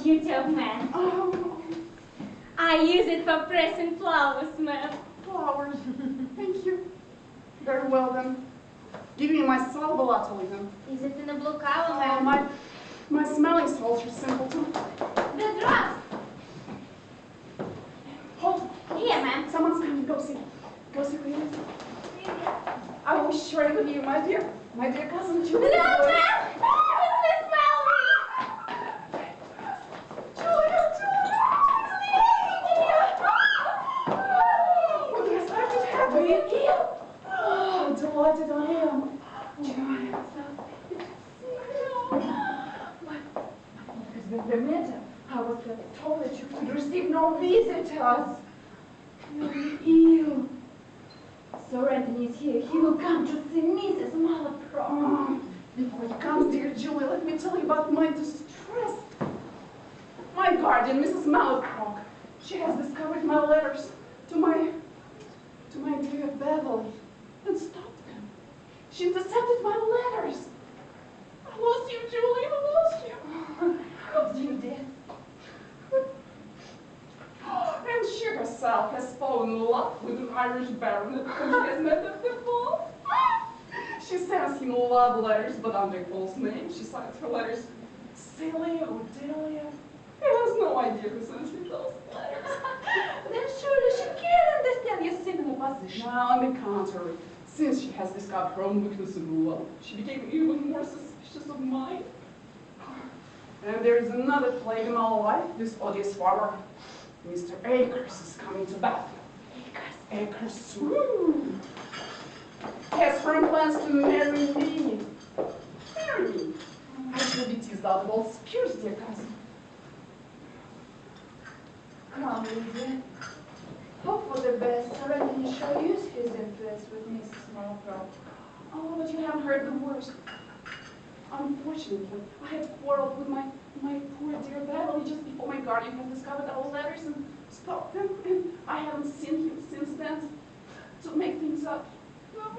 Duty of man. Oh. I use it for pressing flowers, ma'am. Flowers? Thank you. Very well, then. Give me my sal volatile, then. Is it in a blue cover, ma'am? My smelling salts are simple, too. The drops. Hold. Here, ma'am. Someone's coming. Go see. Go see who it is. I wish straight with you, my dear cousin Julia. No, ma'am! It's smell me! Oh, delighted I am. What is the matter? I was told that you could receive no visitors. You're ill. Sir Anthony is here. He will come to see Mrs. Malaprop. Before he comes, dear Julie, let me tell you about my distress. My guardian, Mrs. Malaprop, she has discovered my letters to my dear Beverly and stopped them. She intercepted my letters. I lost you, Julie, I lost you. What you did? And she herself has fallen in love with an Irish baronet who she has met at the ball. She sends him love letters, but under false names. She signs her letters Celia or Delia. He has no idea dear Christmas, those letters. Then surely she can understand your similar position. Now, on the contrary, since she has discovered her own weakness in love, she became even more suspicious of mine. And there is another plague in my life, this odious farmer. Mr. Akers is coming to Bath. Akers. Woo! He has firm plans to marry me. Marry me. I shall be teased out of all spirits, dear cousin. Come, Lydia. Hope for the best. Sir Anthony shall use his influence with Mrs. Marlborough. Oh, but you haven't heard the worst. Unfortunately, I had quarreled with my poor dear Valerie just before my guardian had discovered our letters and stopped them, and I haven't seen him since then to make things up.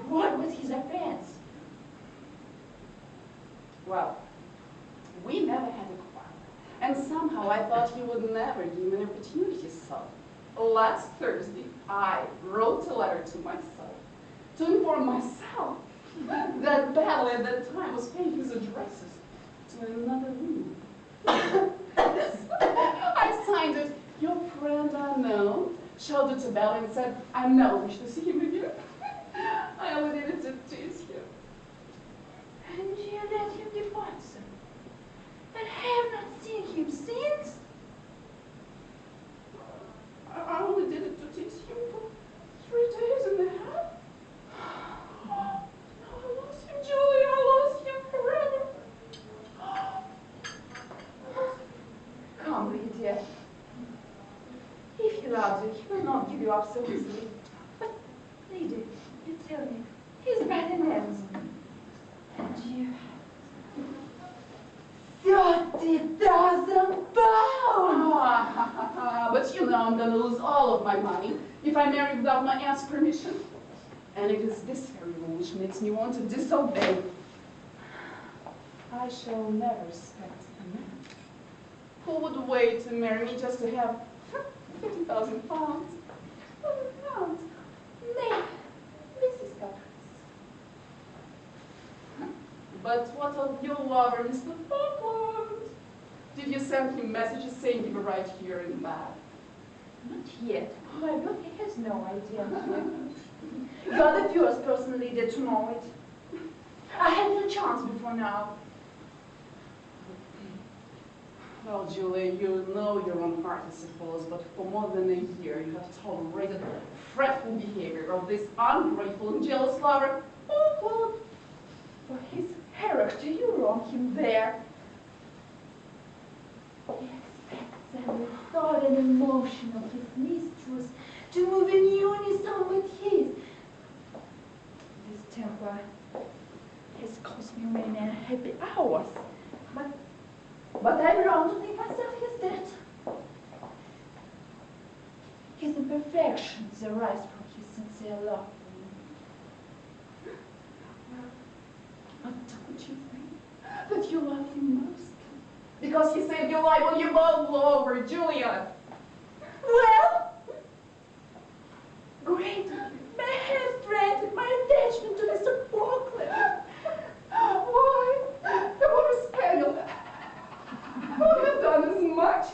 What was his offense? Well, we never had a quarrel, and somehow I thought he would never give me an opportunity, so last Thursday I wrote a letter to myself to inform myself that Battle at that time was paying his addresses to another woman. I signed it, your friend unknown, showed it to Bella and said, I never wish to see him again. I only did it to tease him. And you let him depart, sir? And have not seen him since? I only did it to tease him for 3 days and a half. I lost him, Julie. I lost him forever. Come, Lydia. If he loves you, he will not give you up so easily. But, Lydia, you tell me, he's better than ever. And you... 30,000 pounds! But you know I'm gonna lose all of my money if I marry without my aunt's permission. And it is this very rule which makes me want to disobey. I shall never respect a man who would wait to marry me just to have 50,000 pounds. Nay, Mrs. Cox. But what of your lover, Mr. Falkland? Did you send him messages saying you were right here in Bath? Not yet. However, he has no idea. You are the first person, Lydia, to know it. I had no chance before now. Well, Julie, you know your own heart, I suppose, but for more than a year you have tolerated the fretful behavior of this ungrateful and jealous lover. Oh, for his character, you wrong him there. He expects every thought and emotion of his mistress to move in unison with his. This temper has cost me many unhappy hours, but I'm wrong to think myself his debt. His imperfections arise from his sincere love for me. But don't you think that you love him most? Because he saved your life when you both blew over, Julia. Well, greatly may have strengthened my attachment to Mr. Falkland. Why? The poor spaniel. Would have done as much.